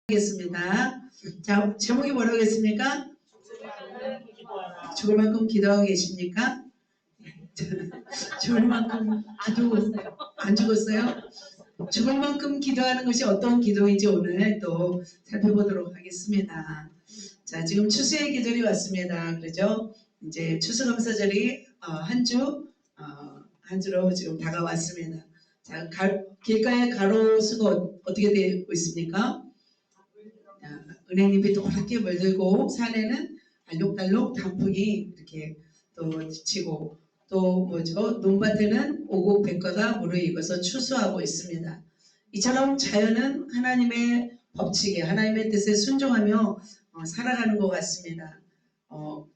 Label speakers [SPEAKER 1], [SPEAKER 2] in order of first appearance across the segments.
[SPEAKER 1] 하겠습니다. 자, 제목이 뭐라고 했습니까? 죽을 만큼 기도하고 계십니까? 죽을 만큼 안 죽었어요? 죽을 만큼 기도하는 것이 어떤 기도인지 오늘 또 살펴보도록 하겠습니다. 자, 지금 추수의 계절이 왔습니다. 그렇죠? 이제 추수감사절이 한 주로 지금 다가왔습니다. 자, 길가의 가로수가 어떻게 되고 있습니까? 은행잎이 노랗게 물들고 산에는 알록달록 단풍이 이렇게 또 지치고 또 논밭에는 오곡백과가 무르익어서 추수하고 있습니다. 이처럼 자연은 하나님의 법칙에 하나님의 뜻에 순종하며 살아가는 것 같습니다.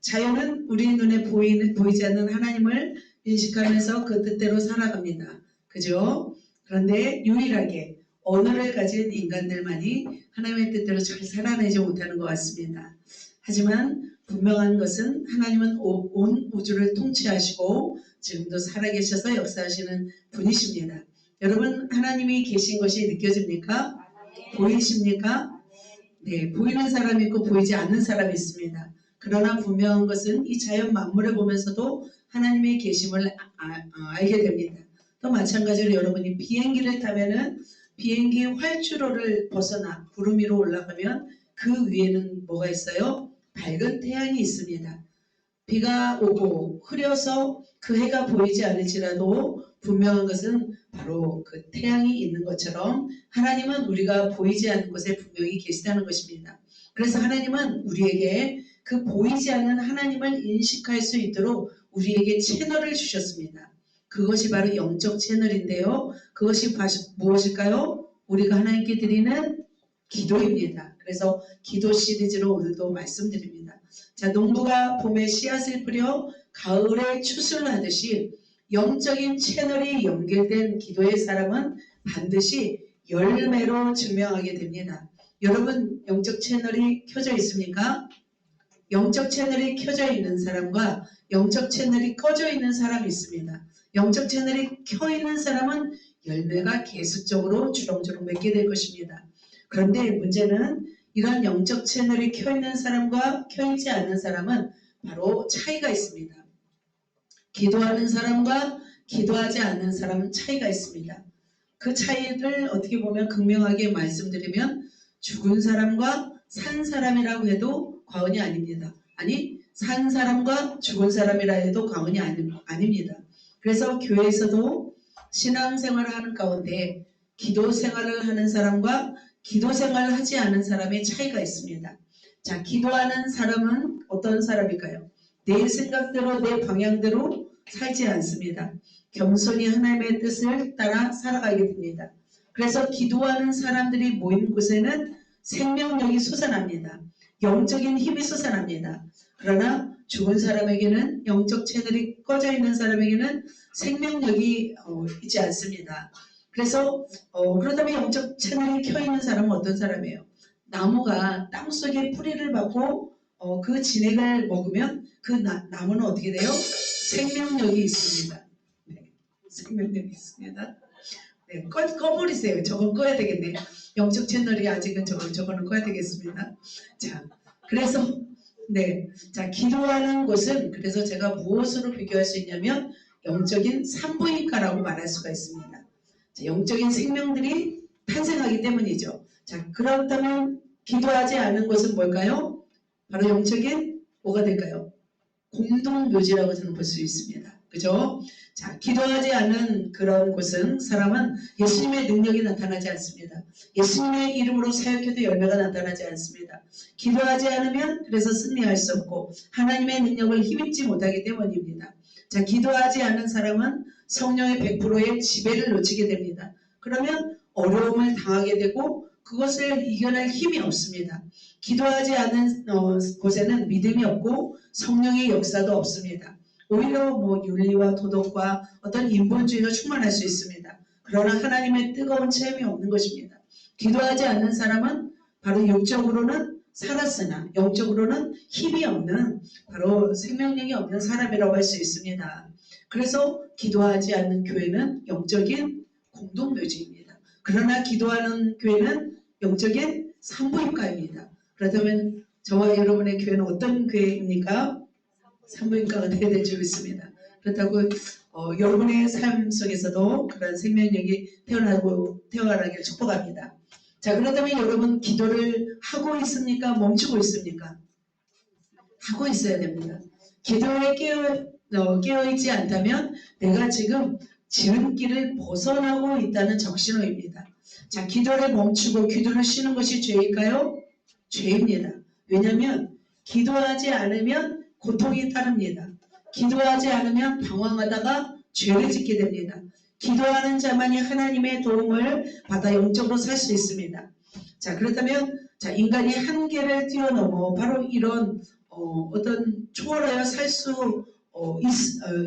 [SPEAKER 1] 자연은 우리 눈에 보이지 않는 하나님을 인식하면서 그 뜻대로 살아갑니다. 그죠? 그런데 유일하게 언어를 가진 인간들만이 하나님의 뜻대로 잘 살아내지 못하는 것 같습니다. 하지만 분명한 것은 하나님은 온 우주를 통치하시고 지금도 살아계셔서 역사하시는 분이십니다. 여러분, 하나님이 계신 것이 느껴집니까? 보이십니까? 네, 보이는 사람이 있고 보이지 않는 사람이 있습니다. 그러나 분명한 것은 이 자연 만물을 보면서도 하나님의 계심을 알게 됩니다. 또 마찬가지로 여러분이 비행기를 타면은 비행기 활주로를 벗어나 구름 위로 올라가면 그 위에는 뭐가 있어요? 밝은 태양이 있습니다. 비가 오고 흐려서 그 해가 보이지 않을지라도 분명한 것은 바로 그 태양이 있는 것처럼 하나님은 우리가 보이지 않는 곳에 분명히 계시다는 것입니다. 그래서 하나님은 우리에게 그 보이지 않는 하나님을 인식할 수 있도록 우리에게 채널을 주셨습니다. 그것이 바로 영적 채널인데요. 그것이 무엇일까요? 우리가 하나님께 드리는 기도입니다. 그래서 기도 시리즈로 오늘도 말씀드립니다. 자, 농부가 봄에 씨앗을 뿌려 가을에 추수를 하듯이 영적인 채널이 연결된 기도의 사람은 반드시 열매로 증명하게 됩니다. 여러분, 영적 채널이 켜져 있습니까? 영적 채널이 켜져 있는 사람과 영적 채널이 꺼져 있는 사람이 있습니다. 영적 채널이 켜 있는 사람은 열매가 계속적으로 주렁주렁 맺게 될 것입니다. 그런데 문제는 이런 영적 채널이 켜 있는 사람과 켜 있지 않는 사람은 바로 차이가 있습니다. 기도하는 사람과 기도하지 않는 사람은 차이가 있습니다. 그 차이를 어떻게 보면 극명하게 말씀드리면 죽은 사람과 산 사람이라고 해도 과언이 아닙니다. 아니, 산 사람과 죽은 사람이라 해도 과언이 아닙니다. 그래서 교회에서도 신앙생활을 하는 가운데 기도 생활을 하는 사람과 기도 생활을 하지 않은 사람의 차이가 있습니다. 자, 기도하는 사람은 어떤 사람일까요? 내 생각대로 내 방향대로 살지 않습니다. 겸손히 하나님의 뜻을 따라 살아가게 됩니다. 그래서 기도하는 사람들이 모인 곳에는 생명력이 솟아납니다. 영적인 힘이 솟아납니다. 그러나 죽은 사람에게는 영적 채널이 꺼져 있는 사람에게는 생명력이 있지 않습니다. 그래서 그렇다면 영적 채널이 켜 있는 사람은 어떤 사람이에요? 나무가 땅속에 뿌리를 받고 그 진액을 먹으면 그 나무는 어떻게 돼요? 생명력이 있습니다. 네, 생명력이 있습니다. 네, 꺼버리세요. 저건 꺼야 되겠네. 영적 채널이 아직은 저거는 꺼야 되겠습니다. 자, 그래서 네, 자, 기도하는 것은 그래서 제가 무엇으로 비교할 수 있냐면 영적인 산부인과라고 말할 수가 있습니다. 자, 영적인 생명들이 탄생하기 때문이죠. 자, 그렇다면 기도하지 않은 것은 뭘까요? 바로 영적인 뭐가 될까요? 공동묘지라고 저는 볼 수 있습니다. 그죠? 자, 기도하지 않은 그런 곳은 사람은 예수님의 능력이 나타나지 않습니다. 예수님의 이름으로 사역해도 열매가 나타나지 않습니다. 기도하지 않으면 그래서 승리할 수 없고 하나님의 능력을 힘입지 못하기 때문입니다. 자, 기도하지 않은 사람은 성령의 100%의 지배를 놓치게 됩니다. 그러면 어려움을 당하게 되고 그것을 이겨낼 힘이 없습니다. 기도하지 않은 곳에는 믿음이 없고 성령의 역사도 없습니다. 오히려 윤리와 도덕과 어떤 인본주의가 충만할 수 있습니다. 그러나 하나님의 뜨거운 체험이 없는 것입니다. 기도하지 않는 사람은 바로 육적으로는 살았으나 영적으로는 힘이 없는 바로 생명력이 없는 사람이라고 할 수 있습니다. 그래서 기도하지 않는 교회는 영적인 공동묘지입니다. 그러나 기도하는 교회는 영적인 산부인과입니다. 그렇다면 저와 여러분의 교회는 어떤 교회입니까? 산부인과가 되어야 될 줄 믿습니다. 그렇다고 여러분의 삶 속에서도 그런 생명력이 태어나길 축복합니다. 자, 그렇다면 여러분 기도를 하고 있습니까? 멈추고 있습니까? 하고 있어야 됩니다. 기도에 깨어있지 않다면 내가 지금 지름길을 벗어나고 있다는 적신호입니다. 자, 기도를 멈추고 기도를 쉬는 것이 죄일까요? 죄입니다. 왜냐하면 기도하지 않으면 고통이 따릅니다. 기도하지 않으면 방황하다가 죄를 짓게 됩니다. 기도하는 자만이 하나님의 도움을 받아 영적으로 살 수 있습니다. 자, 그렇다면 자, 인간이 한계를 뛰어넘어 바로 이런 어떤 초월하여 살 수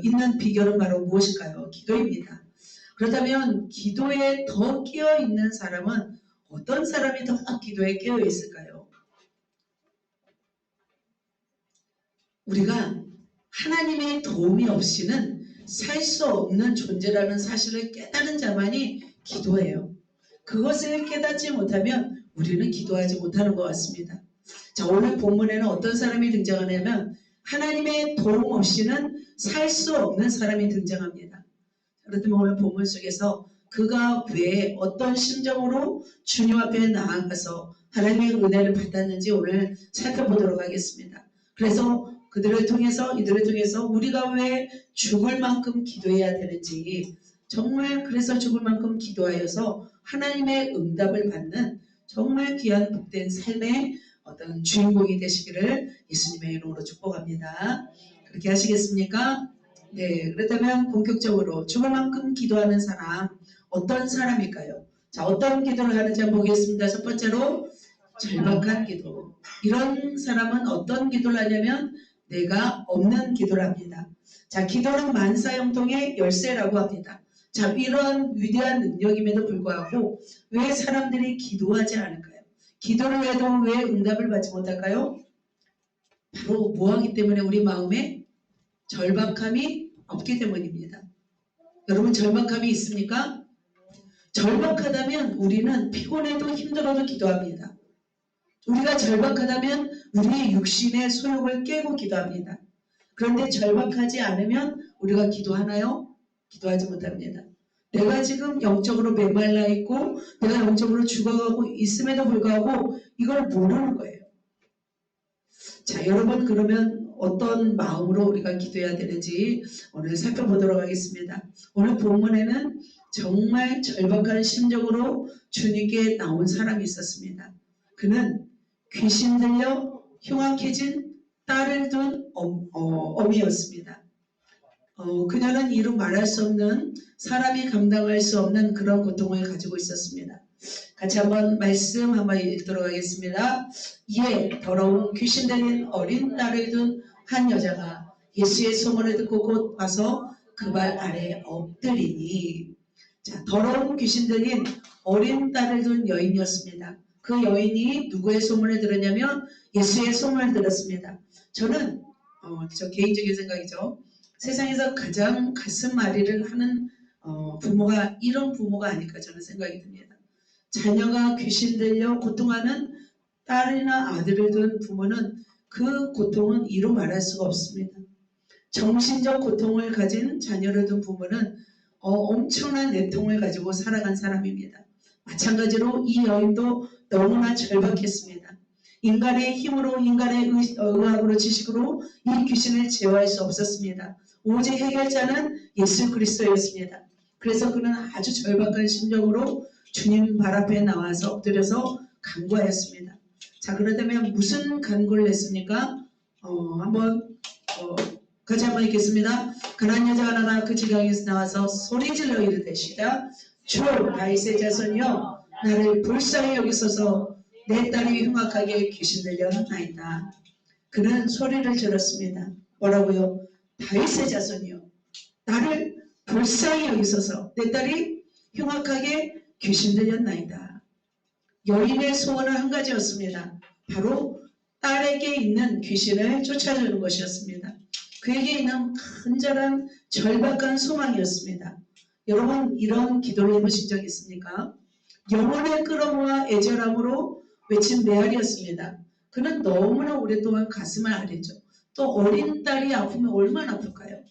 [SPEAKER 1] 있는 비결은 바로 무엇일까요? 기도입니다. 그렇다면 기도에 더 끼어 있는 사람은 어떤 사람이 더 기도에 끼어 있을까요? 우리가 하나님의 도움이 없이는 살 수 없는 존재라는 사실을 깨달은 자만이 기도해요. 그것을 깨닫지 못하면 우리는 기도하지 못하는 것 같습니다. 자, 오늘 본문에는 어떤 사람이 등장하냐면 하나님의 도움 없이는 살 수 없는 사람이 등장합니다. 그렇다면 오늘 본문 속에서 그가 왜 어떤 심정으로 주님 앞에 나아가서 하나님의 은혜를 받았는지 오늘 살펴보도록 하겠습니다. 그래서 이들을 통해서 우리가 왜 죽을 만큼 기도해야 되는지, 정말 그래서 죽을 만큼 기도하여서 하나님의 응답을 받는 정말 귀한 복된 삶의 어떤 주인공이 되시기를 예수님의 이름으로 축복합니다. 그렇게 하시겠습니까? 네, 그렇다면 본격적으로 죽을 만큼 기도하는 사람, 어떤 사람일까요? 자, 어떤 기도를 하는지 한번 보겠습니다. 첫 번째로 절박한 기도. 이런 사람은 어떤 기도를 하냐면 내가 없는 기도를 합니다. 자, 기도는 만사형통의 열쇠라고 합니다. 자, 이런 위대한 능력임에도 불구하고 왜 사람들이 기도하지 않을까요? 기도를 해도 왜 응답을 받지 못할까요? 바로 뭐하기 때문에 우리 마음에 절박함이 없기 때문입니다. 여러분 절박함이 있습니까? 절박하다면 우리는 피곤해도 힘들어도 기도합니다. 우리가 절박하다면 우리의 육신의 소욕을 깨고 기도합니다. 그런데 절박하지 않으면 우리가 기도하나요? 기도하지 못합니다. 내가 지금 영적으로 메말라 있고 내가 영적으로 죽어가고 있음에도 불구하고 이걸 모르는 거예요. 자, 여러분 그러면 어떤 마음으로 우리가 기도해야 되는지 오늘 살펴보도록 하겠습니다. 오늘 본문에는 정말 절박한 심정으로 주님께 나온 사람이 있었습니다. 그는 귀신 들려 흉악해진 딸을 둔 어미였습니다. 그녀는 이루 말할 수 없는, 사람이 감당할 수 없는 그런 고통을 가지고 있었습니다. 같이 한번 말씀 한번 읽도록 하겠습니다. 이에 더러운 귀신 들린 어린 딸을 둔 한 여자가 예수의 소문을 듣고 곧 와서 그 발 아래 엎드리니, 자, 더러운 귀신 들린 어린 딸을 둔 여인이었습니다. 그 여인이 누구의 소문을 들었냐면 예수의 소문을 들었습니다. 저는 저 개인적인 생각이죠. 세상에서 가장 가슴앓이를 하는 부모가 이런 부모가 아닐까 저는 생각이 듭니다. 자녀가 귀신 들려 고통하는 딸이나 아들을 둔 부모는 그 고통은 이루 말할 수가 없습니다. 정신적 고통을 가진 자녀를 둔 부모는 엄청난 애통을 가지고 살아간 사람입니다. 마찬가지로 이 여인도 너무나 절박했습니다. 인간의 힘으로, 인간의 의학으로, 지식으로 이 귀신을 제어할 수 없었습니다. 오직 해결자는 예수 그리스도였습니다. 그래서 그는 아주 절박한 심정으로 주님 발 앞에 나와서 엎드려서 간구하였습니다. 자, 그렇다면 무슨 간구를 했습니까? 같이 한번 읽겠습니다. 가난한 여자 하나가 그 지경에서 나와서 소리질러 이르되 시작. 주 다윗의 자손이여 나를 불쌍히 여기소서, 내 딸이 흉악하게 귀신 들려나이다. 그는 소리를 질렀습니다. 뭐라고요? 다윗의 자손이여 나를 불쌍히 여기소서, 내 딸이 흉악하게 귀신 들렸나이다. 여인의 소원은 한 가지였습니다. 바로 딸에게 있는 귀신을 쫓아주는 것이었습니다. 그에게 있는 간절한 절박한 소망이었습니다. 여러분 이런 기도를 해보신 적 있습니까? 영혼의 끌어모아 애절함으로 외친 메아리였습니다. 그는 너무나 오랫동안 가슴을 앓았죠. 또 어린 딸이 아프면 얼마나 아플까요?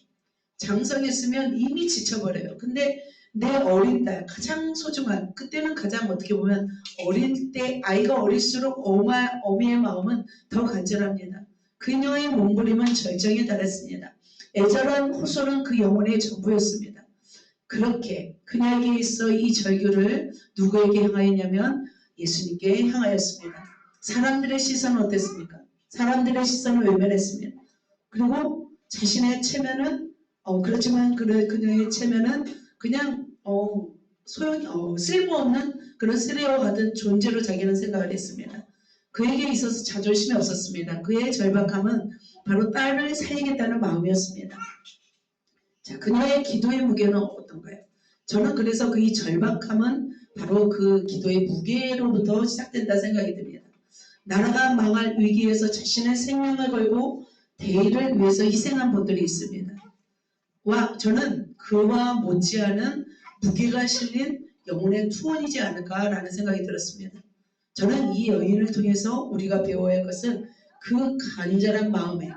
[SPEAKER 1] 장성했으면 이미 지쳐버려요. 근데 내 어린 딸, 가장 소중한, 그때는 가장 어떻게 보면 어릴 때, 아이가 어릴수록 어미의 마음은 더 간절합니다. 그녀의 몸부림은 절정에 달했습니다. 애절한 호소는 그 영혼의 전부였습니다. 그렇게 그녀에게 있어 이 절규를 누구에게 향하였냐면 예수님께 향하였습니다. 사람들의 시선은 어땠습니까? 사람들의 시선을 외면했습니다. 그리고 자신의 체면은 그렇지만 그녀의 체면은 그냥 쓸모없는 그런 쓰레와 같은 존재로 자기는 생각을 했습니다. 그에게 있어서 자존심이 없었습니다. 그의 절박함은 바로 딸을 살리겠다는 마음이었습니다. 자, 그녀의 기도의 무게는 어떤가요? 저는 그래서 그 이 절박함은 바로 그 기도의 무게로부터 시작된다 생각이 듭니다. 나라가 망할 위기에서 자신의 생명을 걸고 대의를 위해서 희생한 분들이 있습니다. 저는 그와 못지않은 무게가 실린 영혼의 투혼이지 않을까라는 생각이 들었습니다. 저는 이 여인을 통해서 우리가 배워야 할 것은 그 간절한 마음에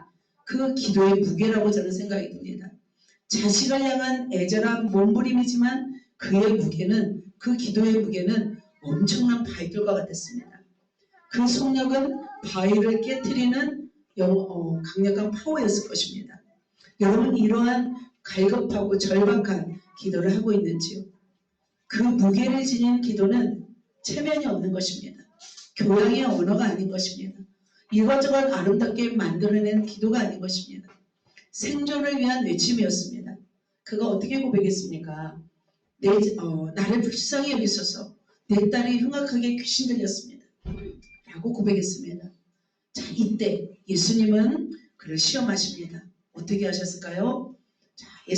[SPEAKER 1] 그 기도의 무게라고 저는 생각이 듭니다. 자식을 향한 애절한 몸부림이지만 그의 무게는, 그 기도의 무게는 엄청난 바위돌과 같았습니다. 그 속력은 바위를 깨트리는 강력한 파워였을 것입니다. 여러분, 이러한 갈급하고 절박한 기도를 하고 있는지요? 그 무게를 지닌 기도는 체면이 없는 것입니다. 교양의 언어가 아닌 것입니다. 이것저것 아름답게 만들어낸 기도가 아닌 것입니다. 생존을 위한 외침이었습니다. 그가 어떻게 고백했습니까? 나를 불쌍히 여기소서. 내 딸이 흉악하게 귀신 들렸습니다. 라고 고백했습니다. 자, 이때 예수님은 그를 시험하십니다. 어떻게 하셨을까요? 자,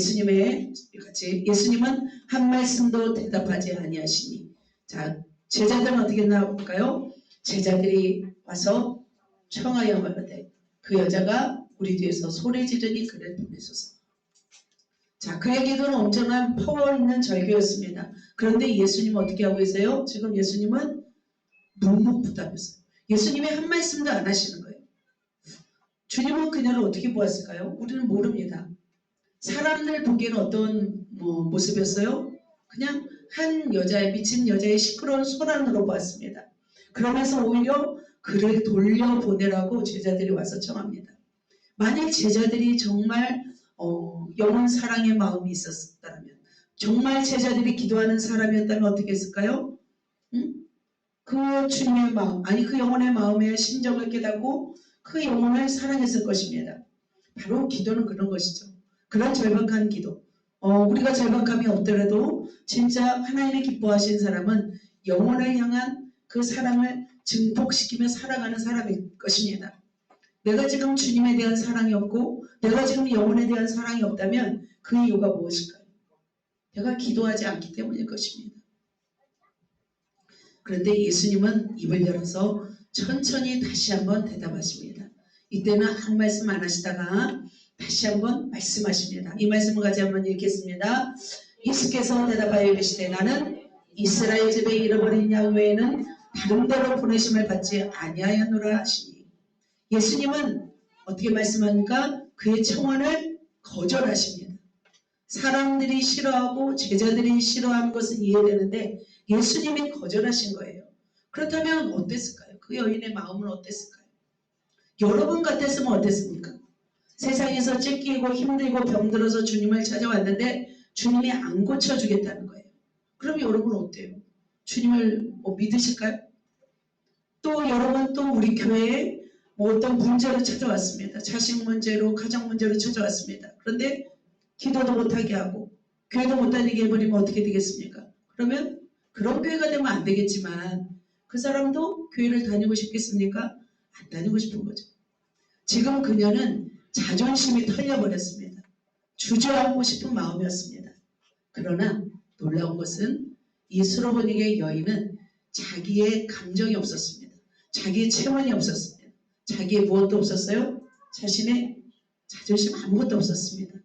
[SPEAKER 1] 예수님은 한 말씀도 대답하지 아니하시니. 자, 제자들은 어떻게 했나 볼까요? 제자들이 와서 청하여 말하되 그 여자가 우리 뒤에서 소리 지르니 그를 보내소서. 자, 그의 기도는 엄청난 파워 있는 절규였습니다. 그런데 예수님은 어떻게 하고 계세요? 지금 예수님은 묵묵부답했어요. 예수님이 한 말씀도 안 하시는 거예요. 주님은 그녀를 어떻게 보았을까요? 우리는 모릅니다. 사람들 보기에는 어떤 모습이었어요? 그냥 한 여자의, 미친 여자의 시끄러운 소란으로 보았습니다. 그러면서 오히려 그를 돌려보내라고 제자들이 와서 청합니다. 만약 제자들이 정말 영혼 사랑의 마음이 있었다면, 정말 제자들이 기도하는 사람이었다면 어떻게 했을까요? 그 주님의 마음, 그 영혼의 마음의 심정을 깨닫고 그 영혼을 사랑했을 것입니다. 바로 기도는 그런 것이죠. 그런 절박한 기도. 우리가 절박함이 없더라도 진짜 하나님이 기뻐하신 사람은 영혼을 향한 그 사랑을 증폭시키며 살아가는 사람일 것입니다. 내가 지금 주님에 대한 사랑이 없고 내가 지금 영혼에 대한 사랑이 없다면 그 이유가 무엇일까요? 내가 기도하지 않기 때문일 것입니다. 그런데 예수님은 입을 열어서 천천히 다시 한번 대답하십니다. 이때는 한 말씀 안 하시다가 다시 한번 말씀하십니다. 이 말씀을 같이 한번 읽겠습니다. 예수께서 대답하여 이르시되 나는 이스라엘 집에 잃어버린 양 외에는 다른 데로 보내심을 받지 아니하였노라 하시니, 예수님은 어떻게 말씀합니까? 그의 청원을 거절하십니다. 사람들이 싫어하고 제자들이 싫어하는 것은 이해되는데 예수님이 거절하신 거예요. 그렇다면 어땠을까요? 그 여인의 마음은 어땠을까요? 여러분 같았으면 어땠습니까? 세상에서 찢기고 힘들고 병들어서 주님을 찾아왔는데 주님이 안 고쳐주겠다는 거예요. 그럼 여러분 어때요? 주님을 믿으실까요? 또 여러분, 또 우리 교회에 어떤 문제로 찾아왔습니다. 자식 문제로, 가정 문제로 찾아왔습니다. 그런데 기도도 못하게 하고 교회도 못 다니게 해버리면 어떻게 되겠습니까? 그러면 그런 교회가 되면 안 되겠지만 그 사람도 교회를 다니고 싶겠습니까? 안 다니고 싶은 거죠. 지금 그녀는 자존심이 털려버렸습니다. 주저앉고 싶은 마음이었습니다. 그러나 놀라운 것은 이 수로보니게 여인은 자기의 감정이 없었습니다. 자기의 체면이 없었습니다. 자기의 무엇도 없었어요? 자신의 자존심 아무것도 없었습니다.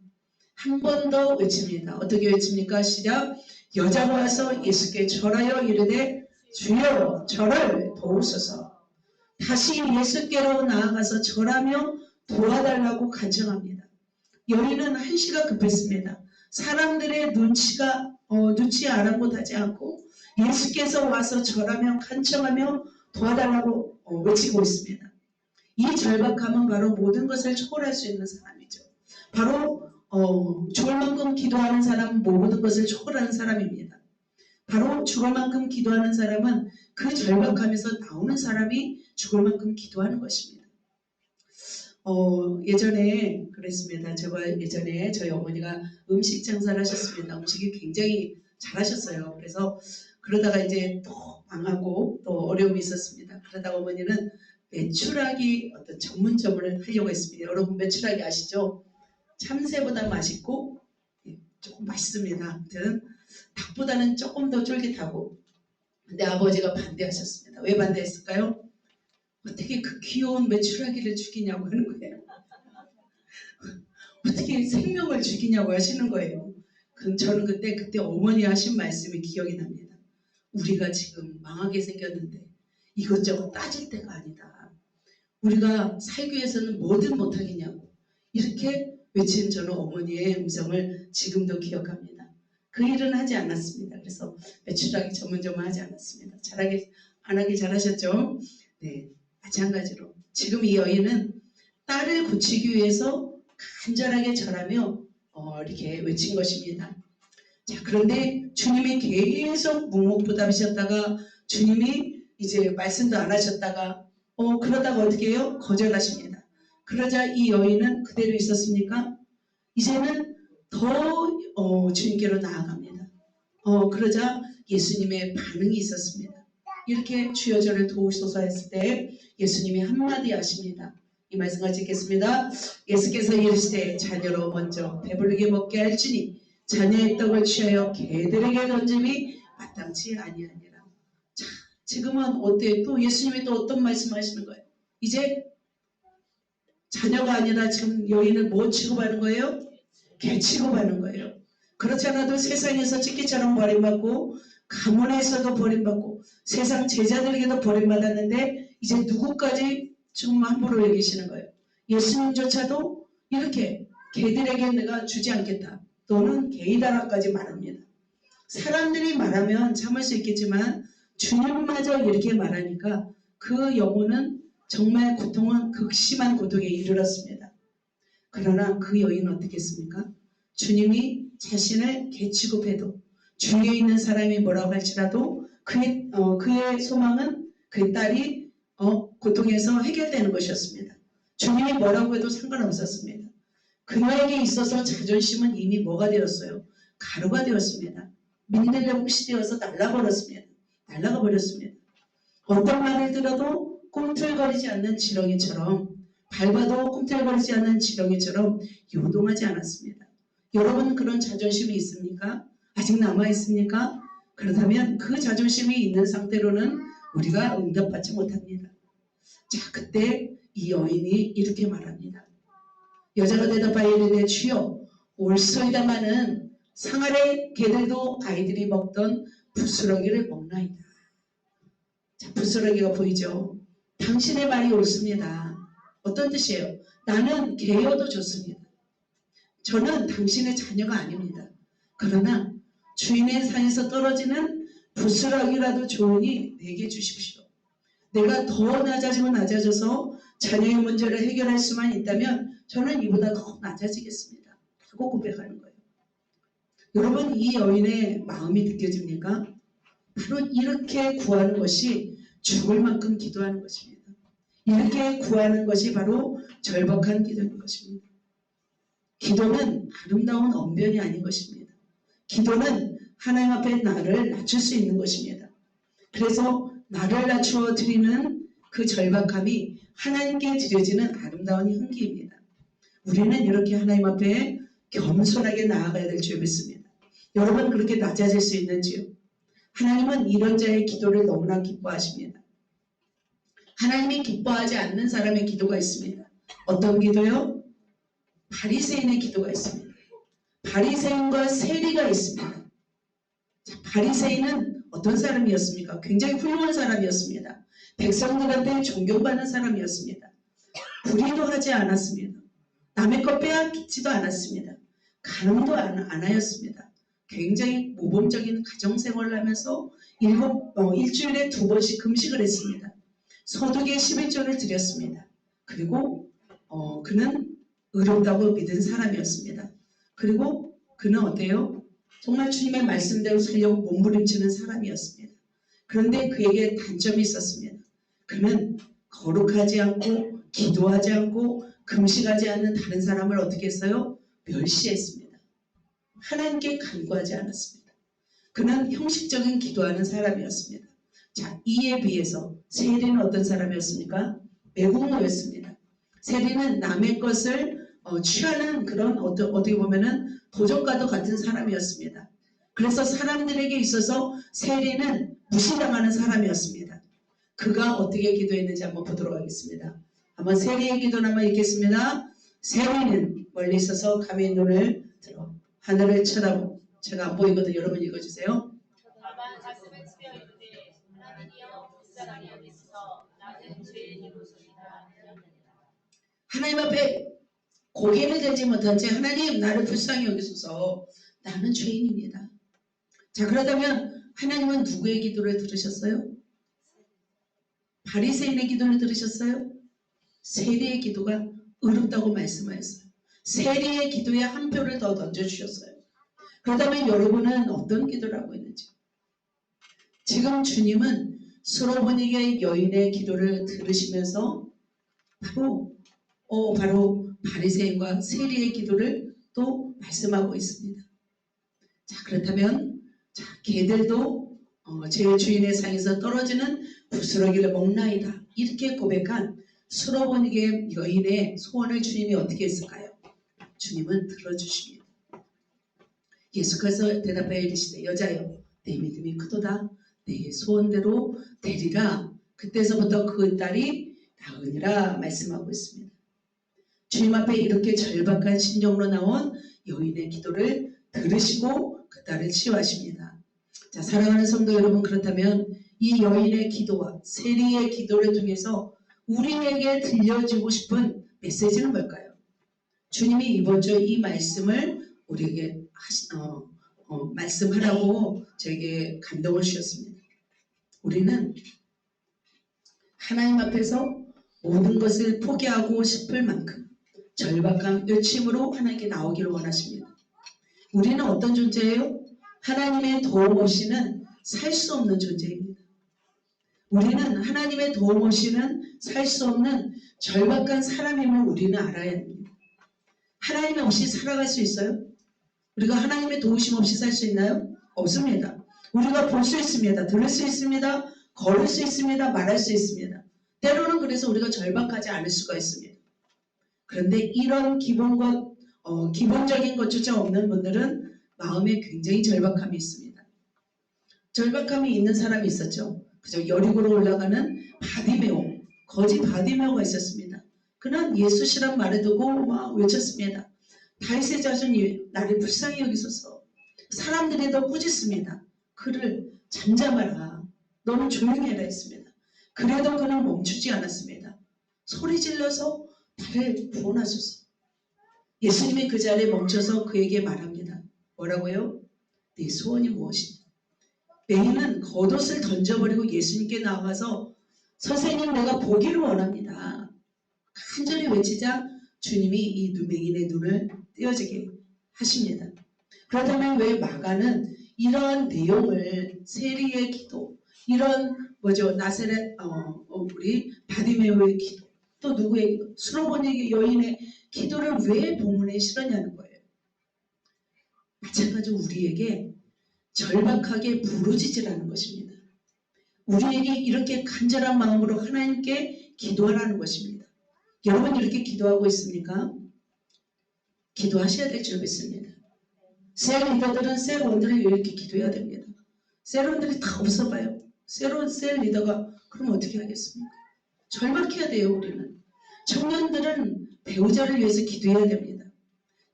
[SPEAKER 1] 한 번 더 외칩니다. 어떻게 외칩니까? 시작. 여자가 와서 예수께 절하여 이르되 주여 저를 도우소서. 다시 예수께로 나아가서 절하며 도와달라고 간청합니다. 여인은 한시가 급했습니다. 사람들의 눈치 아랑곳하지 않고 예수께서 와서 절하며 간청하며 도와달라고 외치고 있습니다. 이 절박함은 바로 모든 것을 초월할 수 있는 사람이죠. 바로 죽을 만큼 기도하는 사람은 모든 것을 초월하는 사람입니다. 바로 죽을 만큼 기도하는 사람은 그 절박함에서 나오는 사람이 죽을 만큼 기도하는 것입니다. 예전에 그랬습니다. 제가 예전에 저희 어머니가 음식 장사를 하셨습니다. 음식이 굉장히 잘하셨어요. 그래서 그러다가 이제 또 망하고 또 어려움이 있었습니다. 그러다가 어머니는 메추라기 어떤 전문점을 하려고 했습니다. 여러분 메추라기 아시죠? 참새보다 맛있고 조금 맛있습니다. 아무튼 닭보다는 조금 더 쫄깃하고, 근데 아버지가 반대하셨습니다. 왜 반대했을까요? 어떻게 그 귀여운 메추라기를 죽이냐고 하는 거예요. 어떻게 생명을 죽이냐고 하시는 거예요. 저는 그때 어머니 하신 말씀이 기억이 납니다. 우리가 지금 망하게 생겼는데 이것저것 따질 때가 아니다. 우리가 살기 위해서는 뭐든 못하겠냐고 이렇게 외친 저는 어머니의 음성을 지금도 기억합니다. 그 일은 하지 않았습니다. 그래서 메추라기 전문점을 하지 않았습니다. 안 하길 잘하셨죠? 네, 마찬가지로 지금 이 여인은 딸을 고치기 위해서 간절하게 절하며 이렇게 외친 것입니다. 자, 그런데 주님이 계속 묵묵부답하셨다가 주님이 이제 말씀도 안 하셨다가 그러다가 어떻게 해요? 거절하십니다. 그러자 이 여인은 그대로 있었습니까? 이제는 더 주님께로 나아갑니다. 그러자 예수님의 반응이 있었습니다. 이렇게 주여 저를 도우소서 했을 때 예수님이 한마디 하십니다. 이 말씀 같이 읽겠습니다. 예수께서 이르시되 자녀로 먼저 배부르게 먹게 할지니 자녀의 떡을 취하여 개들에게 던짐이 마땅치 아니하니라. 자, 지금은 어때요? 또 예수님이 또 어떤 말씀하시는 거예요? 이제 자녀가 아니라 지금 여인을 뭐 취급하는 거예요? 개 취급하는 거예요. 그렇지 않아도 세상에서 찌끼처럼 버림받고 가문에서도 버림받고 세상 제자들에게도 버림받았는데 이제 누구까지 지금 함부로 여기시는 거예요. 예수님조차도 이렇게 개들에게 내가 주지 않겠다. 너는 개이다라까지 말합니다. 사람들이 말하면 참을 수 있겠지만 주님마저 이렇게 말하니까 그 영혼은 정말 극심한 고통에 이르렀습니다. 그러나 그 여인은 어떻게 했습니까? 주님이 자신을 개 취급해도 주위에 있는 사람이 뭐라고 할지라도 그의 소망은 그 딸이 고통에서 해결되는 것이었습니다. 주님이 뭐라고 해도 상관없었습니다. 그녀에게 있어서 자존심은 이미 뭐가 되었어요? 가루가 되었습니다. 민들레 혹시 되어서 날아가 버렸습니다. 어떤 말을 들어도 꿈틀거리지 않는 지렁이처럼 밟아도 꿈틀거리지 않는 지렁이처럼 요동하지 않았습니다. 여러분 그런 자존심이 있습니까? 아직 남아있습니까? 그렇다면 그 자존심이 있는 상태로는 우리가 응답받지 못합니다. 자, 그때 이 여인이 이렇게 말합니다. 여자가 대답하여 이르되 주여 옳소이다마는 상 아래 개들도 아이들이 먹던 부스러기를 먹나이다. 자, 부스러기가 보이죠? 당신의 말이 옳습니다. 어떤 뜻이에요? 나는 개여도 좋습니다. 저는 당신의 자녀가 아닙니다. 그러나 주인의 상에서 떨어지는 부스러기라도 좋으니 내게 주십시오. 내가 더 낮아지면 낮아져서 자녀의 문제를 해결할 수만 있다면 저는 이보다 더 낮아지겠습니다. 라고 고백하는 거예요. 여러분 이 여인의 마음이 느껴집니까? 바로 이렇게 구하는 것이 죽을 만큼 기도하는 것입니다. 이렇게 구하는 것이 바로 절박한 기도인 것입니다. 기도는 아름다운 언변이 아닌 것입니다. 기도는 하나님 앞에 나를 낮출 수 있는 것입니다. 그래서 나를 낮추어 드리는 그 절박함이 하나님께 드려지는 아름다운 향기입니다. 우리는 이렇게 하나님 앞에 겸손하게 나아가야 될 줄 믿습니다. 여러분 그렇게 낮아질 수 있는지요? 하나님은 이런 자의 기도를 너무나 기뻐하십니다. 하나님이 기뻐하지 않는 사람의 기도가 있습니다. 어떤 기도요? 바리새인의 기도가 있습니다. 바리새인과 세리가 있습니다. 자, 바리새인은 어떤 사람이었습니까? 굉장히 훌륭한 사람이었습니다. 백성들한테 존경받는 사람이었습니다. 불의도 하지 않았습니다. 남의 것 빼앗기지도 않았습니다. 간음도 안 하였습니다. 굉장히 모범적인 가정생활을 하면서 일주일에 2번씩 금식을 했습니다. 소득의 11조를 드렸습니다. 그리고 그는 의롭다고 믿은 사람이었습니다. 그리고 그는 어때요? 정말 주님의 말씀대로 살려고 몸부림치는 사람이었습니다. 그런데 그에게 단점이 있었습니다. 그는 거룩하지 않고 기도하지 않고 금식하지 않는 다른 사람을 어떻게 했어요? 멸시했습니다. 하나님께 간구하지 않았습니다. 그는 형식적인 기도하는 사람이었습니다. 자, 이에 비해서 세리는 어떤 사람이었습니까? 매국노였습니다. 세리는 남의 것을 취하는 그런 어떻게 보면은 도적과도 같은 사람이었습니다. 그래서 사람들에게 있어서 세리는 무시당하는 사람이었습니다. 그가 어떻게 기도했는지 한번 보도록 하겠습니다. 한번 세리의 기도를 한번 읽겠습니다. 세리는 멀리 있어서 감히 눈을 들어 하늘을 쳐다보고, 제가 안 보이거든 여러분 읽어주세요.
[SPEAKER 2] 다만 가슴을 치며 이르되 하나님이여 불쌍히 여기소서 나는 죄인이로소이다.
[SPEAKER 1] 하나님 앞에 고개를 들지 못한 채 하나님 나를 불쌍히 여기소서 나는 죄인입니다. 자, 그렇다면 하나님은 누구의 기도를 들으셨어요? 바리새인의 기도를 들으셨어요? 세리의 기도가 의롭다고 말씀하셨어요. 세리의 기도에 한 표를 더 던져주셨어요. 그렇다면 여러분은 어떤 기도를 하고 있는지, 지금 주님은 수로보니게 여인의 기도를 들으시면서 바로 바리새인과 세리의 기도를 또 말씀하고 있습니다. 자, 그렇다면 개들도 제 주인의 상에서 떨어지는 부스러기를 먹나이다 이렇게 고백한 수로보니게 여인의 소원을 주님이 어떻게 했을까요? 주님은 들어주십니다. 예수께서 대답하여 이르시되 여자여 내 믿음이 크도다 내 소원대로 되리라. 그때서부터 그 딸이 나으니라 말씀하고 있습니다. 주님 앞에 이렇게 절박한 심정으로 나온 여인의 기도를 들으시고 그 딸을 치유하십니다. 자, 사랑하는 성도 여러분, 그렇다면 이 여인의 기도와 세리의 기도를 통해서 우리에게 들려주고 싶은 메시지는 뭘까요? 주님이 이번 주 이 말씀을 우리에게 말씀하라고 저에게 감동을 주셨습니다. 우리는 하나님 앞에서 모든 것을 포기하고 싶을 만큼 절박한 외침으로 하나님께 나오기를 원하십니다. 우리는 어떤 존재예요? 하나님의 도움 없이는 살 수 없는 존재입니다. 우리는 하나님의 도움 없이는 살 수 없는 절박한 사람임을 우리는 알아야 합니다. 하나님 없이 살아갈 수 있어요? 우리가 하나님의 도우심 없이 살 수 있나요? 없습니다. 우리가 볼 수 있습니다. 들을 수 있습니다. 걸을 수 있습니다. 말할 수 있습니다. 때로는 그래서 우리가 절박하지 않을 수가 있습니다. 그런데 이런 기본적인 것조차 없는 분들은 마음에 굉장히 절박함이 있습니다. 절박함이 있는 사람이 있었죠. 그죠? 여리고로 올라가는 바디메오, 거지 바디메오가 있었습니다. 그는 예수시란 말을 듣고 막 외쳤습니다. 다윗의 자손이 나를 불쌍히 여기소서. 사람들이 더 꾸짖습니다. 그를 잠잠하라. 너는 조용히 해라 했습니다. 그래도 그는 멈추지 않았습니다. 소리 질러서 나를 구원하소서. 예수님이 그 자리에 멈춰서 그에게 말합니다. 뭐라고요? 네 소원이 무엇이냐? 메이는 겉옷을 던져버리고 예수님께 나와서 선생님 내가 보기를 원합니다. 간절히 외치자 주님이 이 누명인의 눈을 떼어지게 하십니다. 그렇다면 왜 마가는 이러한 내용을 세리의 기도, 이런 나세렛 우리 바디메오의 기도, 또 누구의 기도, 수로보니 여인의 기도를 왜 본문에 실었냐는 거예요. 마찬가지로 우리에게 절박하게 부르짖으라는 것입니다. 우리에게 이렇게 간절한 마음으로 하나님께 기도하라는 것입니다. 여러분 이렇게 기도하고 있습니까? 기도하셔야 될 줄 믿습니다. 셀 리더들은 셀 원들을 이렇게 기도해야 됩니다. 셀 원들이 다 없어봐요. 셀 리더가 그럼 어떻게 하겠습니까? 절박해야 돼요. 우리는. 청년들은 배우자를 위해서 기도해야 됩니다.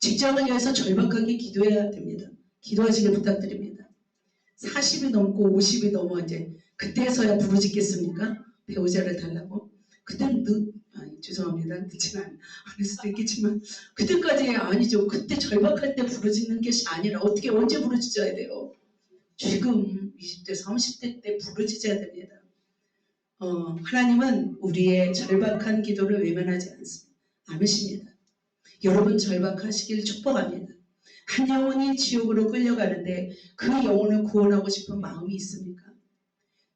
[SPEAKER 1] 직장을 위해서 절박하게 기도해야 됩니다. 기도하시길 부탁드립니다. 40이 넘고 50이 넘어 이제 그때서야 부르짖겠습니까? 배우자를 달라고? 그때는 죄송합니다. 늦지는 않을 수도 있겠지만 그때까지 아니죠. 그때 절박할 때 부르짖는 것이 아니라 어떻게 언제 부르짖어야 돼요? 지금 20대 30대 때 부르짖어야 됩니다. 하나님은 우리의 절박한 기도를 외면하지 않으십니다. 여러분 절박하시길 축복합니다. 한 영혼이 지옥으로 끌려가는데 그 영혼을 구원하고 싶은 마음이 있습니까?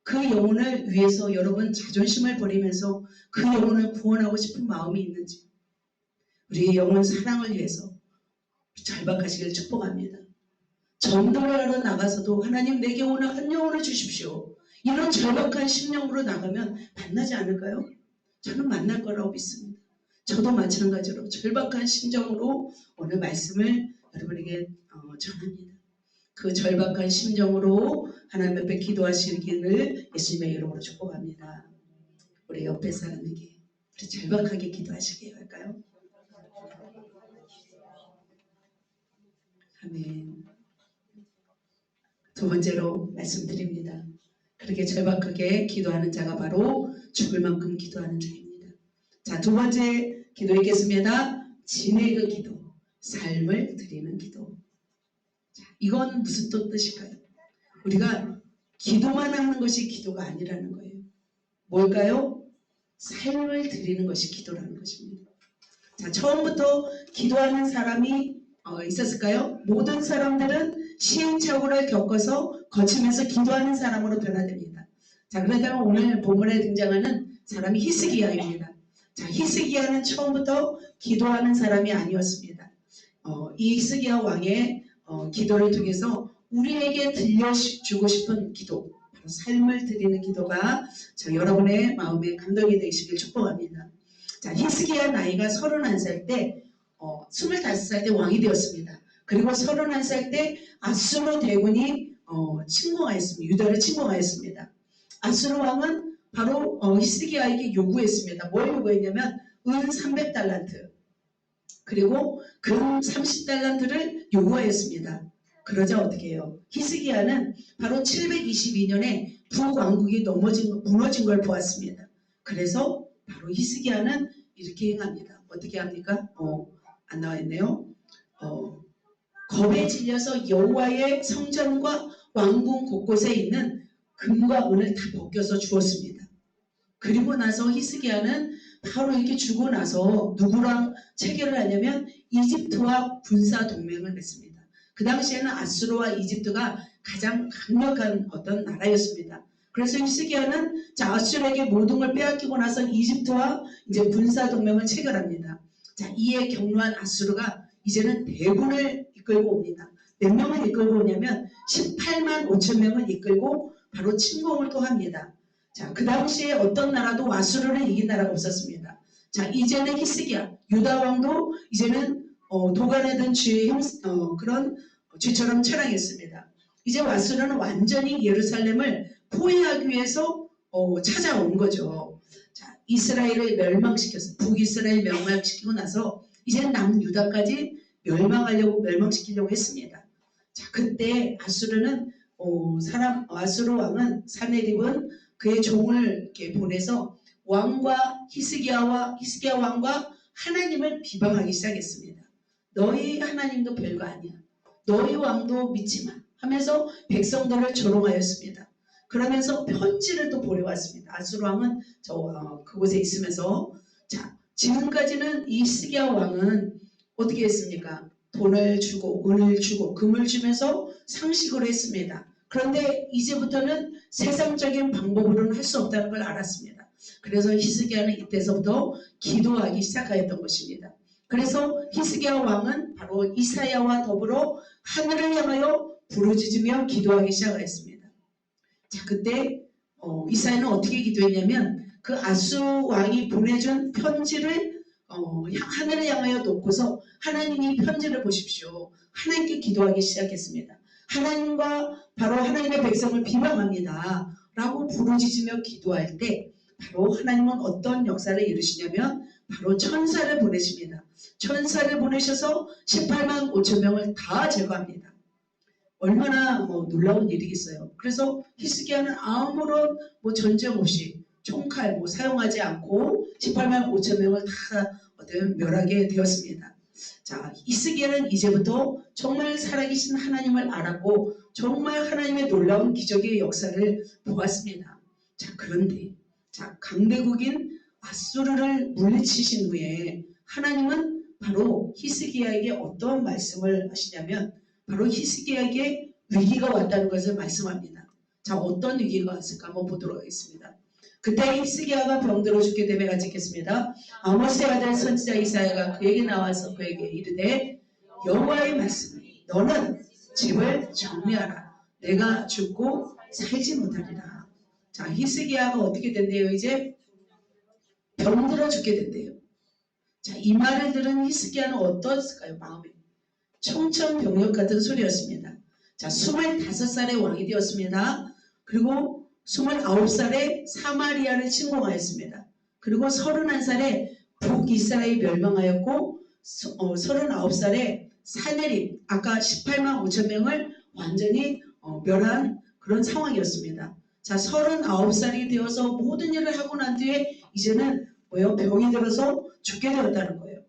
[SPEAKER 1] 그 영혼을 위해서 여러분 자존심을 버리면서 그 영혼을 구원하고 싶은 마음이 있는지, 우리의 영혼 사랑을 위해서 절박하시길 축복합니다. 전도를 하러 나가서도 하나님 내게 오늘 한 영혼을 주십시오. 이런 절박한 심령으로 나가면 만나지 않을까요? 저는 만날 거라고 믿습니다. 저도 마찬가지로 절박한 심정으로 오늘 말씀을 여러분에게 전합니다. 그 절박한 심정으로 하나님 앞에 기도하시기를 예수님의 이름으로 축복합니다. 우리 옆에 사람에게 우리 절박하게 기도하시게 할까요? 아멘. 두 번째로 말씀드립니다. 그렇게 절박하게 기도하는 자가 바로 죽을 만큼 기도하는 자입니다. 자, 두 번째 기도 읽겠습니다. 진액의 기도, 삶을 드리는 기도. 자, 이건 무슨 뜻일까요? 우리가 기도만 하는 것이 기도가 아니라는 거예요. 뭘까요? 삶을 드리는 것이 기도라는 것입니다. 자, 처음부터 기도하는 사람이 있었을까요? 모든 사람들은 시행착오를 겪어서 거치면서 기도하는 사람으로 변화됩니다. 자, 그렇다면 오늘 본문에 등장하는 사람이 히스기야입니다. 자, 히스기야는 처음부터 기도하는 사람이 아니었습니다. 이 히스기야 왕의 기도를 통해서 우리에게 들려주고 싶은 기도, 바로 삶을 드리는 기도가 여러분의 마음에 감동이 되시길 축복합니다. 자, 히스기야 나이가 31살 때 25살 때 왕이 되었습니다. 그리고 31살 때 아수르 대군이 침공하였습니다. 유다를 침공하였습니다. 아수르 왕은 바로 히스기야에게 요구했습니다. 뭘 요구했냐면 은 300달란트 그리고 금 30달란트를 요구하였습니다. 그러자 어떻게 해요? 히스기야는 바로 722년에 북왕국이 무너진 걸 보았습니다. 그래서 바로 히스기야는 이렇게 행합니다. 어떻게 합니까? 안 나와 있네요. 겁에 질려서 여호와의 성전과 왕궁 곳곳에 있는 금과 은을 다 벗겨서 주었습니다. 그리고 나서 히스기야는 바로 이렇게 주고 나서 누구랑 체결을 하냐면 이집트와 군사 동맹을 맺습니다. 그 당시에는 아수르와 이집트가 가장 강력한 어떤 나라였습니다. 그래서 히스기야는 아수르에게 모든 걸 빼앗기고 나서 이집트와 이제 군사 동맹을 체결합니다. 자, 이에 격노한 아수르가 이제는 대군을 이끌고 옵니다. 몇 명을 이끌고 오냐면 18만 5천 명을 이끌고 바로 침공을 또 합니다. 자, 그 당시에 어떤 나라도 아수르를 이긴 나라가 없었습니다. 자, 이제는 히스기야, 유다 왕도 이제는 도간에 든 그런 쥐처럼 철항했습니다. 이제 아수르는 완전히 예루살렘을 포위하기 위해서 찾아온 거죠. 자, 이스라엘을 멸망시켜서 북이스라엘 멸망시키고 나서 이제 남유다까지 멸망시키려고 했습니다. 자, 그때 아수르는 아수르 왕은 사네립은 그의 종을 이렇게 보내서 히스기야 왕과 하나님을 비방하기 시작했습니다. 너희 하나님도 별거 아니야. 너희 왕도 믿지 마. 하면서 백성들을 조롱하였습니다. 그러면서 편지를 또 보내왔습니다. 아수르 왕은 그곳에 있으면서 자, 지금까지는 이 히스기야 왕은 어떻게 했습니까? 돈을 주고 은을 주고 금을 주면서 상식으로 했습니다. 그런데 이제부터는 세상적인 방법으로는 할 수 없다는 걸 알았습니다. 그래서 히스기야는 이때서부터 기도하기 시작하였던 것입니다. 그래서 히스기야 왕은 바로 이사야와 더불어 하늘을 향하여 부르짖으며 기도하기 시작했습니다. 자, 그때 이사야는 어떻게 기도했냐면 그 아수르 왕이 보내준 편지를 하늘을 향하여 놓고서 하나님이 편지를 보십시오. 하나님께 기도하기 시작했습니다. 하나님과 바로 하나님의 백성을 비방합니다. 라고 부르짖으며 기도할 때 바로 하나님은 어떤 역사를 이루시냐면 바로 천사를 보내십니다. 천사를 보내셔서 18만 5천 명을 다 제거합니다. 얼마나 놀라운 일이겠어요. 그래서 히스기야는 아무런 전쟁 없이 총칼 뭐 사용하지 않고 18만 5천 명을 다 멸하게 되었습니다. 자, 히스기야는 이제부터 정말 살아계신 하나님을 알았고 정말 하나님의 놀라운 기적의 역사를 보았습니다. 자, 그런데 자, 강대국인 아수르를 물리치신 후에 하나님은 바로 히스기야에게 어떤 말씀을 하시냐면 바로 히스기야에게 위기가 왔다는 것을 말씀합니다. 자, 어떤 위기가 왔을까 한번 보도록 하겠습니다. 그때 히스기야가 병들어 죽게 되며 같이 읽겠습니다. 아모스의 아들 선지자 이사야가 그에게 나와서 그에게 이르되 여호와의 말씀이 너는 집을 정리하라. 내가 죽고 살지 못하리라. 자, 히스기야가 어떻게 된대요? 이제 병들어 죽게 된대요. 자, 이 말을 들은 히스기야는 어떠했을까요? 마음에 청천벽력 같은 소리였습니다. 자, 25살의 왕이 되었습니다. 그리고 29살에 사마리아를 침공하였습니다. 그리고 31살에 북이스라엘이 멸망하였고 39살에 사내립 아까 18만 5천 명을 완전히 멸한 그런 상황이었습니다. 자, 39살이 되어서 모든 일을 하고 난 뒤에 이제는 병이 들어서 죽게 되었다는 거예요.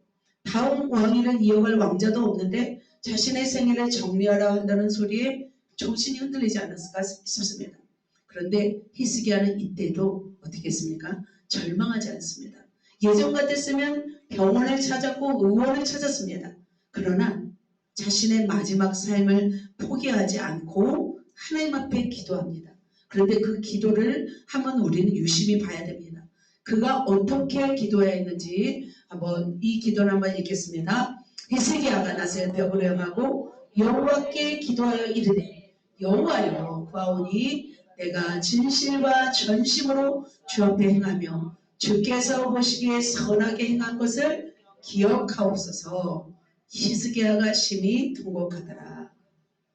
[SPEAKER 1] 다음 왕위를 이어갈 왕자도 없는데 자신의 생애를 정리하라 한다는 소리에 정신이 흔들리지 않았을까 싶습니다. 그런데 히스기야는 이때도 어떻게 했습니까? 절망하지 않습니다. 예전 같았으면 병원을 찾았고 의원을 찾았습니다. 그러나 자신의 마지막 삶을 포기하지 않고 하나님 앞에 기도합니다. 그런데 그 기도를 한번 우리는 유심히 봐야 됩니다. 그가 어떻게 기도했는지 한번 이 기도를 한번 읽겠습니다. 히스기야가 나서 벽을 향하고 여호와께 기도하여 이르되 여호와여 구하오니 내가 진실과 전심으로 주 앞에 행하며 주께서 보시기에 선하게 행한 것을 기억하옵소서. 히스기야가 심히 통곡하더라.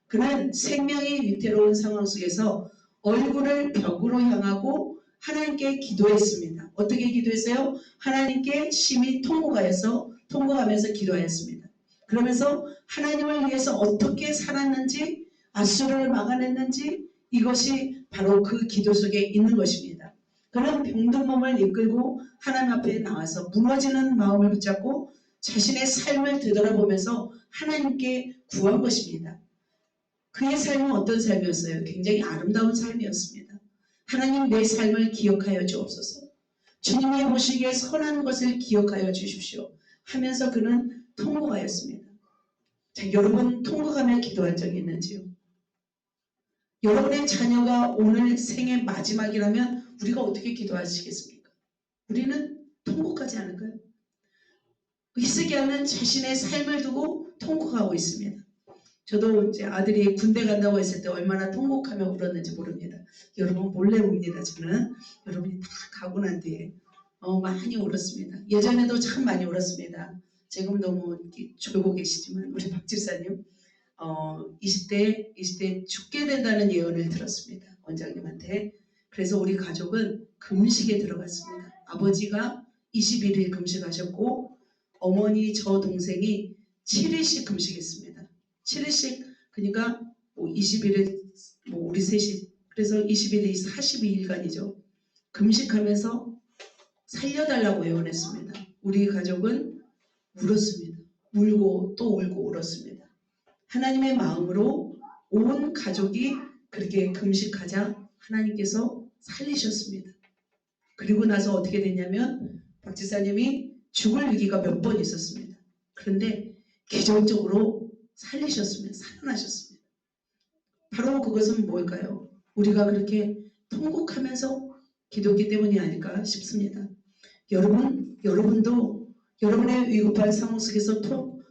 [SPEAKER 1] 그는 생명이 위태로운 상황 속에서 얼굴을 벽으로 향하고 하나님께 기도했습니다. 어떻게 기도했어요? 하나님께 심히 통곡하면서 기도하였습니다. 그러면서 하나님을 위해서 어떻게 살았는지 아수르를 막아냈는지 이것이 바로 그 기도 속에 있는 것입니다. 그는 병든 몸을 이끌고 하나님 앞에 나와서 무너지는 마음을 붙잡고 자신의 삶을 되돌아보면서 하나님께 구한 것입니다. 그의 삶은 어떤 삶이었어요? 굉장히 아름다운 삶이었습니다. 하나님 내 삶을 기억하여 주옵소서. 주님이 보시기에 선한 것을 기억하여 주십시오. 하면서 그는 통곡하였습니다. 자, 여러분 통곡하며 기도한 적이 있는지요? 여러분의 자녀가 오늘 생의 마지막이라면 우리가 어떻게 기도하시겠습니까? 우리는 통곡하지 않을까요? 히스기야는 자신의 삶을 두고 통곡하고 있습니다. 저도 이제 아들이 군대 간다고 했을 때 얼마나 통곡하며 울었는지 모릅니다. 여러분 몰래 웁니다. 저는 여러분이 다 가고 난 뒤에 많이 울었습니다. 예전에도 참 많이 울었습니다. 지금도 뭐 이렇게 졸고 계시지만 우리 박 집사님 20대 죽게 된다는 예언을 들었습니다. 원장님한테. 그래서 우리 가족은 금식에 들어갔습니다. 아버지가 21일 금식하셨고 어머니 저 동생이 7일씩 금식했습니다. 7일씩 그러니까 뭐 21일 뭐 우리 셋이 그래서 21일이 42일간이죠. 금식하면서 살려달라고 예언했습니다. 우리 가족은 울었습니다. 울고 또 울고 울었습니다. 하나님의 마음으로 온 가족이 그렇게 금식하자 하나님께서 살리셨습니다. 그리고 나서 어떻게 됐냐면 박 지사님이 죽을 위기가 몇 번 있었습니다. 그런데 기적적으로 살리셨습니다. 살아나셨습니다. 바로 그것은 뭘까요? 우리가 그렇게 통곡하면서 기도했기 때문이 아닐까 싶습니다. 여러분도 여러분의 위급한 상황 속에서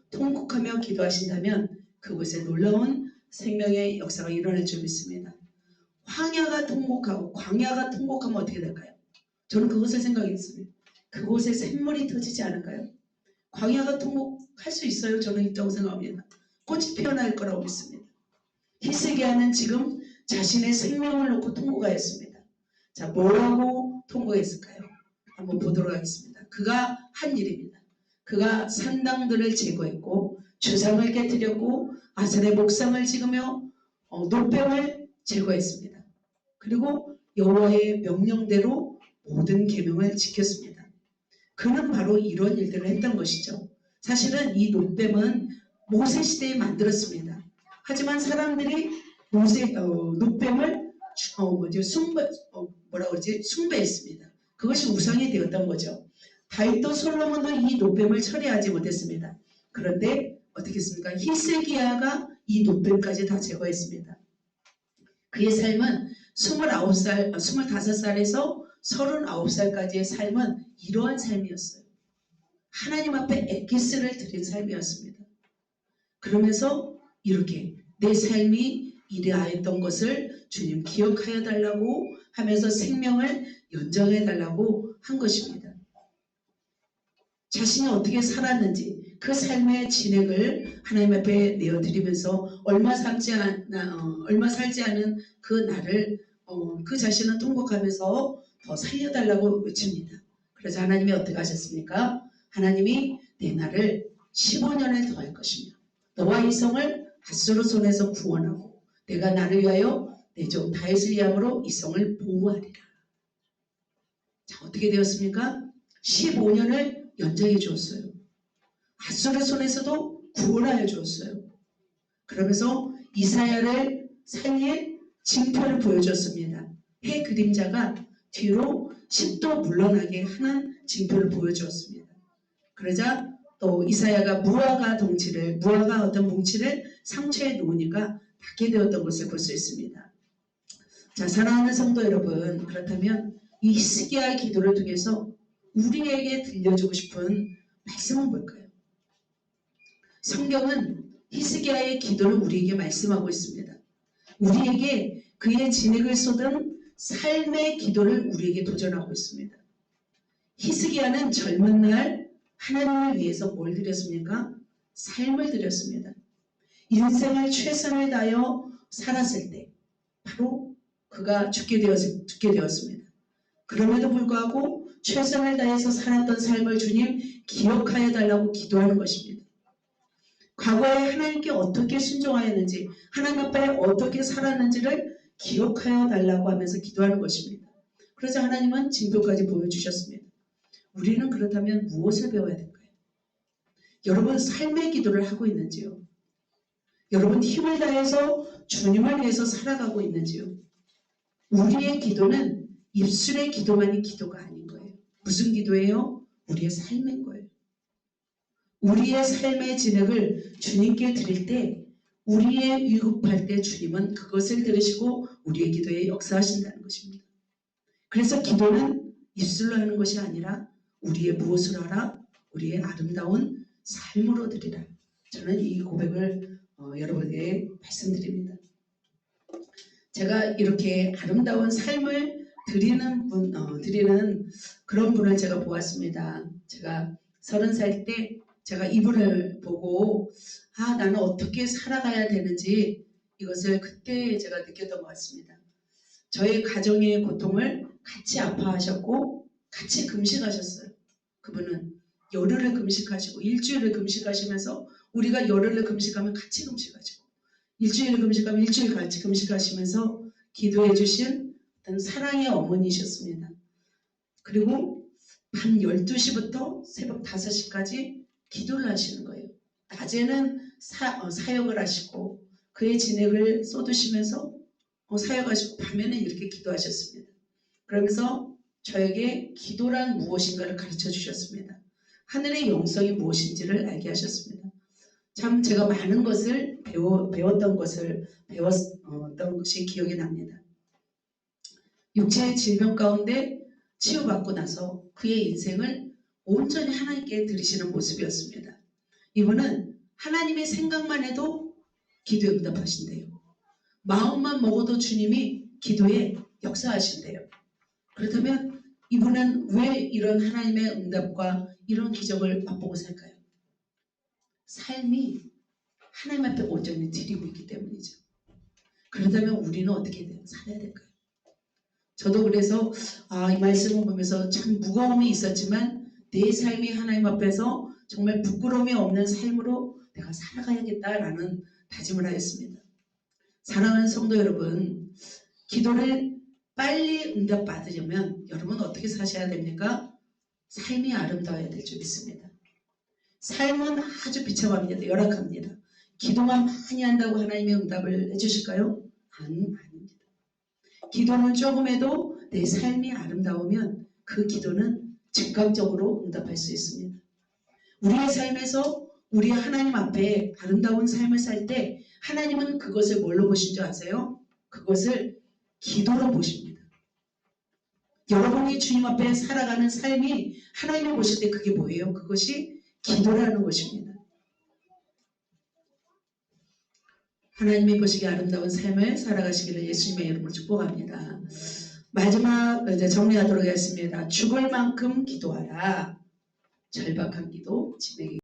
[SPEAKER 1] 통곡하며 기도하신다면 그곳에 놀라운 생명의 역사가 일어날 줄 믿습니다. 광야가 통곡하면 어떻게 될까요? 저는 그것을 생각했습니다. 그곳에 샘물이 터지지 않을까요? 광야가 통곡할 수 있어요. 저는 있다고 생각합니다. 꽃이 피어날 거라고 믿습니다. 히스기야는 지금 자신의 생명을 놓고 통곡하였습니다. 자, 뭐라고 통곡했을까요? 한번 보도록 하겠습니다. 그가 한 일입니다. 그가 산당들을 제거했고 주상을 깨뜨렸고 아셀의 목상을 찍으며 노뱀을 제거했습니다. 그리고 여호와의 명령대로 모든 계명을 지켰습니다. 그는 바로 이런 일들을 했던 것이죠. 사실은 이 놋뱀은 모세 시대에 만들었습니다. 하지만 사람들이 놋뱀을 숭배했습니다. 그것이 우상이 되었던 거죠. 다윗도 솔로몬도 이 놋뱀을 처리하지 못했습니다. 그런데 어떻게 했습니까? 히스기야가 이 놋뱀까지 다 제거했습니다. 그의 삶은 25살에서 39살까지의 삶은 이러한 삶이었어요. 하나님 앞에 엑기스를 드린 삶이었습니다. 그러면서 이렇게 내 삶이 이러하였던 것을 주님 기억하여 달라고 하면서 생명을 연장해 달라고 한 것입니다. 자신이 어떻게 살았는지 그 삶의 진액을 하나님 앞에 내어드리면서 얼마 살지 않은 그 날을 그 자신을 통곡하면서 더 살려달라고 외칩니다. 그래서 하나님이 어떻게 하셨습니까? 하나님이 내 날을 15년을 더할 것이며 너와 이 성을 핫소로 손에서 구원하고 내가 나를 위하여 내 종 다윗을 위함으로 이 성을 보호하리라. 자, 어떻게 되었습니까? 15년을 연장해 주었어요. 핫소르 손에서도 구원하여 주었어요. 그러면서 이사야를 살릴 징표를 보여줬습니다. 해 그림자가 뒤로 10도 물러나게 하는 징표를 보여주었습니다. 그러자 또 이사야가 무화과 어떤 뭉치를 상처에 놓으니까 닿게 되었던 것을 볼 수 있습니다. 자, 사랑하는 성도 여러분, 그렇다면 이 히스기야의 기도를 통해서 우리에게 들려주고 싶은 말씀은 뭘까요? 성경은 히스기야의 기도를 우리에게 말씀하고 있습니다. 우리에게 그의 진액을 쏟은 삶의 기도를 우리에게 도전하고 있습니다. 히스기야는 젊은 날 하나님을 위해서 뭘 드렸습니까? 삶을 드렸습니다. 인생을 최선을 다하여 살았을 때 바로 그가 죽게 되었습니다. 그럼에도 불구하고 최선을 다해서 살았던 삶을 주님 기억하여 달라고 기도하는 것입니다. 과거에 하나님께 어떻게 순종하였는지 하나님 앞에 어떻게 살았는지를 기억하여 달라고 하면서 기도하는 것입니다. 그래서 하나님은 징표까지 보여주셨습니다. 우리는 그렇다면 무엇을 배워야 될까요? 여러분 삶의 기도를 하고 있는지요? 여러분 힘을 다해서 주님을 위해서 살아가고 있는지요? 우리의 기도는 입술의 기도만이 기도가 아닌 거예요. 무슨 기도예요? 우리의 삶인 거예요. 우리의 삶의 진액을 주님께 드릴 때 우리의 위급할 때 주님은 그것을 들으시고 우리의 기도에 역사하신다는 것입니다. 그래서 기도는 입술로 하는 것이 아니라 우리의 무엇으로 하라? 우리의 아름다운 삶으로 드리라. 저는 이 고백을 여러분에게 말씀드립니다. 제가 이렇게 아름다운 삶을 드리는 그런 분을 제가 보았습니다. 제가 30살 때 제가 이분을 보고 나는 어떻게 살아가야 되는지 이것을 그때 제가 느꼈던 것 같습니다. 저의 가정의 고통을 같이 아파하셨고 같이 금식하셨어요. 그분은 열흘을 금식하시고 일주일을 금식하시면서 우리가 열흘을 금식하면 같이 금식하시고 일주일을 금식하면 일주일 같이 금식하시면서 기도해 주신 어떤 사랑의 어머니셨습니다. 그리고 밤 12시부터 새벽 5시까지 기도를 하시는 거예요. 낮에는 사역을 하시고 그의 진액을 쏟으시면서 사역하시고 밤에는 이렇게 기도하셨습니다. 그러면서 저에게 기도란 무엇인가를 가르쳐 주셨습니다. 하늘의 영성이 무엇인지를 알게 하셨습니다. 참 제가 많은 것을 배웠던 것이 기억이 납니다. 육체의 질병 가운데 치유받고 나서 그의 인생을 온전히 하나님께 드리시는 모습이었습니다. 이분은 하나님의 생각만 해도 기도에 응답하신대요. 마음만 먹어도 주님이 기도에 역사하신대요. 그렇다면 이분은 왜 이런 하나님의 응답과 이런 기적을 맛보고 살까요? 삶이 하나님 앞에 온전히 드리고 있기 때문이죠. 그렇다면 우리는 어떻게 살아야 될까요? 저도 그래서 이 말씀을 보면서 참 무거움이 있었지만 내 삶이 하나님 앞에서 정말 부끄러움이 없는 삶으로 내가 살아가야겠다라는 다짐을 하였습니다. 사랑하는 성도 여러분, 기도를 빨리 응답받으려면 여러분 어떻게 사셔야 됩니까? 삶이 아름다워야 될 줄 믿습니다. 삶은 아주 비참합니다. 열악합니다. 기도만 많이 한다고 하나님의 응답을 해주실까요? 아닙니다. 기도는 조금 해도 내 삶이 아름다우면 그 기도는 즉각적으로 응답할 수 있습니다. 우리의 삶에서 우리 하나님 앞에 아름다운 삶을 살 때 하나님은 그것을 뭘로 보신 줄 아세요? 그것을 기도로 보십니다. 여러분이 주님 앞에 살아가는 삶이 하나님을 보실 때 그게 뭐예요? 그것이 기도라는 것입니다. 하나님이 보시기에 아름다운 삶을 살아가시기를 예수님의 이름으로 축복합니다. 마지막 이제 정리하도록 하겠습니다. 죽을 만큼 기도하라. 절박한 기도, 진행이